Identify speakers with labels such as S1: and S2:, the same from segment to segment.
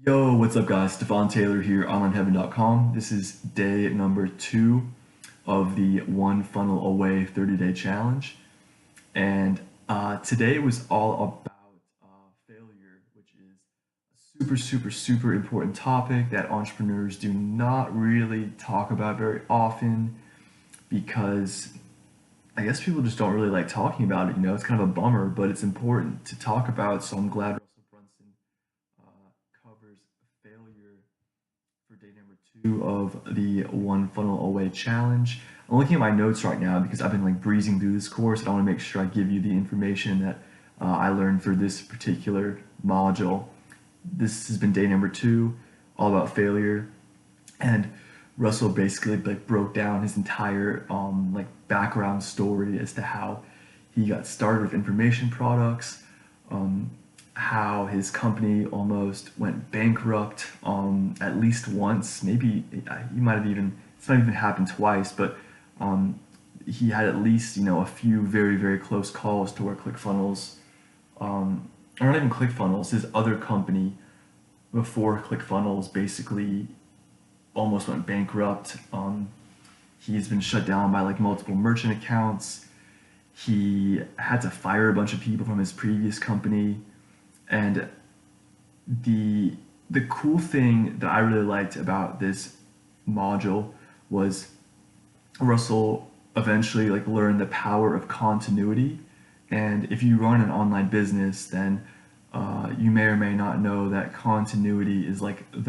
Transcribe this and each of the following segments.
S1: Yo, what's up, guys? Stefan Taylor here, onlineheaven.com. This is day number 2 of the One Funnel Away 30-day challenge. And today was all about failure, which is a super important topic that entrepreneurs do not really talk about very often because I guess people just don't really like talking about it. It's kind of a bummer, but it's important to talk about. So I'm glad Russell Brunson covers failure for day number 2 of the One Funnel Away challenge. I'm looking at my notes right now because I've been like breezing through this course, and I want to make sure I give you the information that I learned for this particular module. This has been day number 2, all about failure, and Russell basically like broke down his entire like background story as to how he got started with information products, how his company almost went bankrupt at least once. Maybe he might have even, it's not even happened twice, but he had at least, a few very close calls to where ClickFunnels, or not even ClickFunnels, his other company before ClickFunnels basically almost went bankrupt. He's been shut down by like multiple merchant accounts. He had to fire a bunch of people from his previous company. And the cool thing that I really liked about this module was Russell eventually like learned the power of continuity. And if you run an online business, then you may or may not know that continuity is like the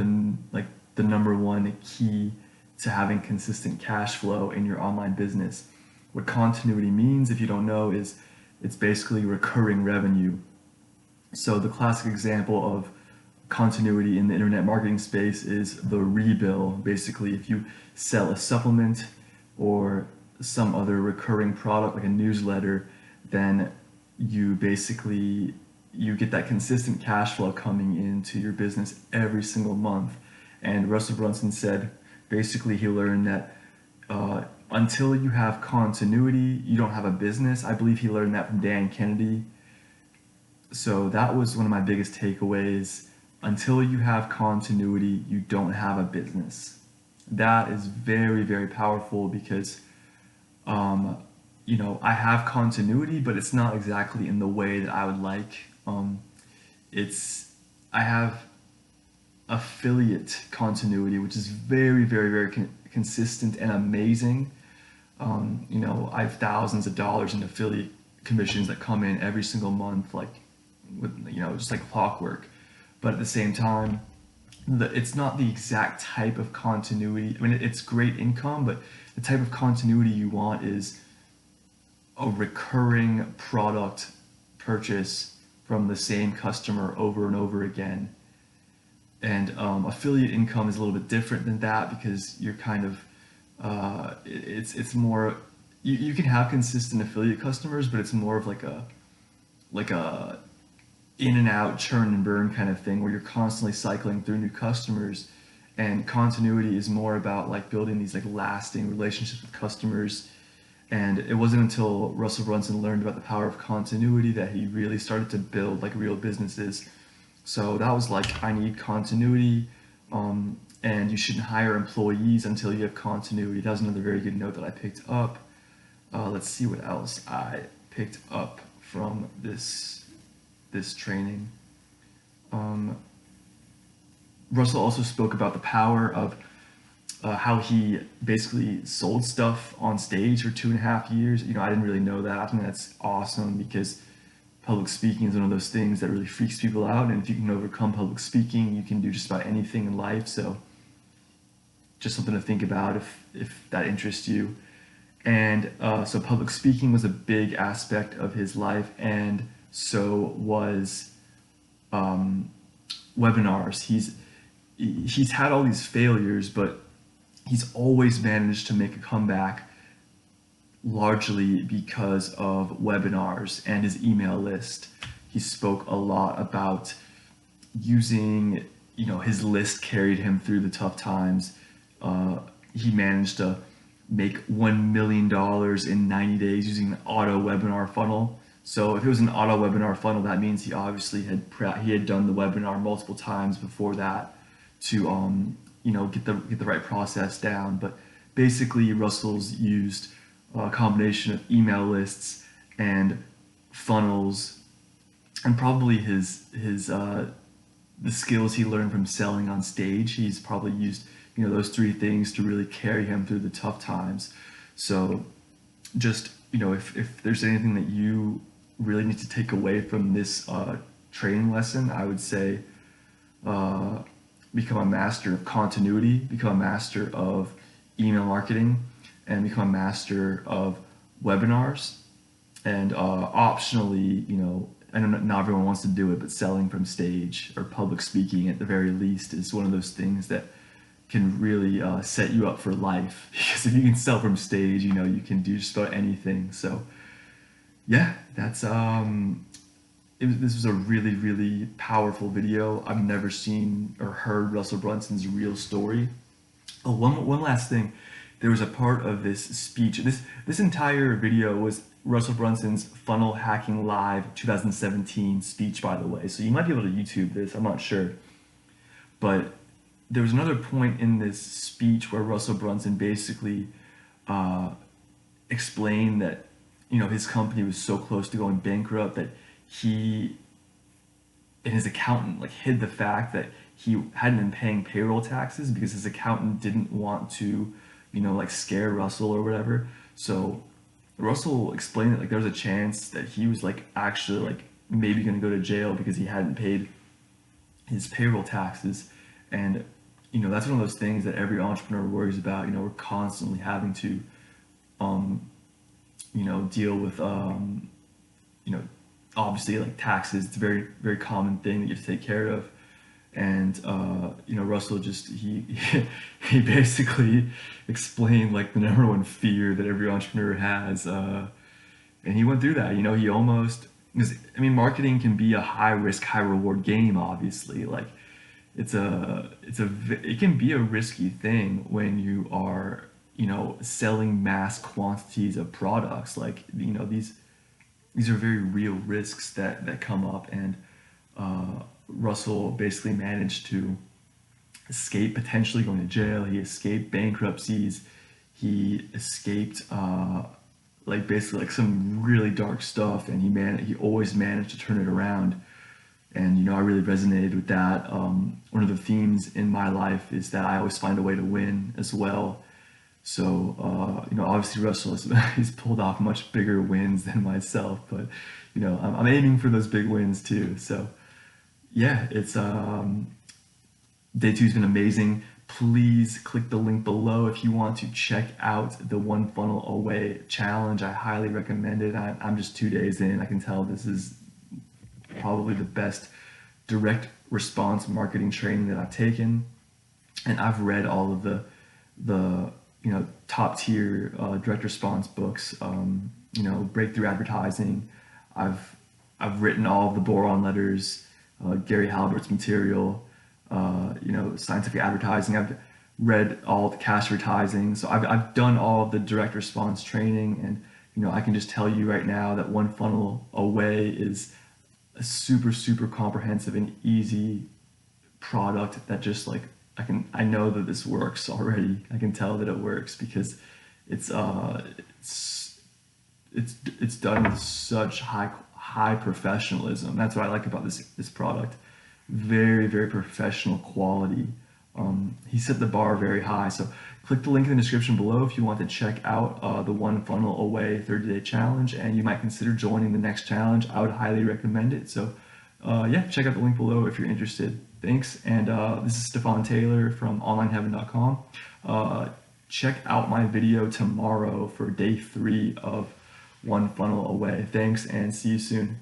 S1: number one key to having consistent cash flow in your online business. What continuity means, if you don't know, is it's basically recurring revenue. So the classic example of continuity in the internet marketing space is the rebill. Basically, if you sell a supplement or some other recurring product like a newsletter, then you get that consistent cash flow coming into your business every single month. And Russell Brunson said basically he learned that until you have continuity, you don't have a business. I believe he learned that from Dan Kennedy. So that was one of my biggest takeaways. Until you have continuity, you don't have a business. That is very powerful because, I have continuity, but it's not exactly in the way that I would like. I have affiliate continuity, which is very consistent and amazing. I have thousands of dollars in affiliate commissions that come in every single month, like just like clockwork. But at the same time, it's not the exact type of continuity. I mean, it's great income, but the type of continuity you want is a recurring product purchase from the same customer over and over again. And affiliate income is a little bit different than that because you're kind of it's more you can have consistent affiliate customers, but it's more of like a in and out churn and burn kind of thing where you're constantly cycling through new customers. And continuity is more about like building these like lasting relationships with customers. And it wasn't until Russell Brunson learned about the power of continuity that he really started to build like real businesses. So that was like, I need continuity, and you shouldn't hire employees until you have continuity. That was another very good note that I picked up. Let's see what else I picked up from this training. Russell also spoke about the power of how he basically sold stuff on stage for 2.5 years. I didn't really know that. I think that's awesome because public speaking is one of those things that really freaks people out. And if you can overcome public speaking, you can do just about anything in life. So just something to think about if that interests you. And so public speaking was a big aspect of his life, and so was webinars. He's had all these failures, but he's always managed to make a comeback largely because of webinars and his email list. He spoke a lot about using, his list carried him through the tough times. He managed to make $1 million in 90 days using the auto webinar funnel. So if it was an auto webinar funnel, that means he obviously had done the webinar multiple times before that to get the right process down. But basically, Russell's used a combination of email lists and funnels, and probably his the skills he learned from selling on stage. He's probably used those three things to really carry him through the tough times. So just if there's anything that you really need to take away from this training lesson, I would say become a master of continuity, become a master of email marketing, and become a master of webinars. And optionally, I know not everyone wants to do it, but selling from stage or public speaking at the very least is one of those things that can really set you up for life. Because if you can sell from stage, you can do just about anything. So yeah, that's this was a really, really powerful video. I've never seen or heard Russell Brunson's real story. Oh, one last thing. There was a part of this speech. This entire video was Russell Brunson's Funnel Hacking Live 2017 speech, by the way. So you might be able to YouTube this. I'm not sure, but there was another point in this speech where Russell Brunson basically explained that his company was so close to going bankrupt that he and his accountant hid the fact that he hadn't been paying payroll taxes because his accountant didn't want to scare Russell or whatever. So Russell explained that there was a chance that he was actually maybe going to go to jail because he hadn't paid his payroll taxes. And that's one of those things that every entrepreneur worries about. We're constantly having to deal with obviously taxes. It's a very, very common thing that you have to take care of. And Russell just he basically explained the number one fear that every entrepreneur has, and he went through that. He almost, because marketing can be a high risk, high reward game. Obviously, it can be a risky thing when you are selling mass quantities of products. These are very real risks that come up, and Russell basically managed to escape potentially going to jail. He escaped bankruptcies. He escaped basically some really dark stuff, and he always managed to turn it around. And I really resonated with that. One of the themes in my life is that I always find a way to win as well. So obviously Russell he's pulled off much bigger wins than myself, but I'm aiming for those big wins too. So yeah, it's day 2's been amazing. Please click the link below if you want to check out the One Funnel Away challenge. I highly recommend it. I'm just 2 days in. I can tell this is probably the best direct response marketing training that I've taken, and I've read all of the top tier direct response books. Breakthrough Advertising. I've written all of the Boron letters. Gary Halbert's material, scientific advertising. I've read all the cash advertising. So I've done all of the direct response training, and I can just tell you right now that One Funnel Away is a super, super comprehensive and easy product that just I know that this works already. I can tell that it works because it's done with such high professionalism. That's what I like about this product. Very, very professional quality. He set the bar very high. So click the link in the description below if you want to check out the One Funnel Away 30-day challenge, and you might consider joining the next challenge. I would highly recommend it. So yeah, check out the link below if you're interested. Thanks. And this is Stefan Taylor from onlineheaven.com. Check out my video tomorrow for day 3 of One Funnel Away. Thanks, and see you soon.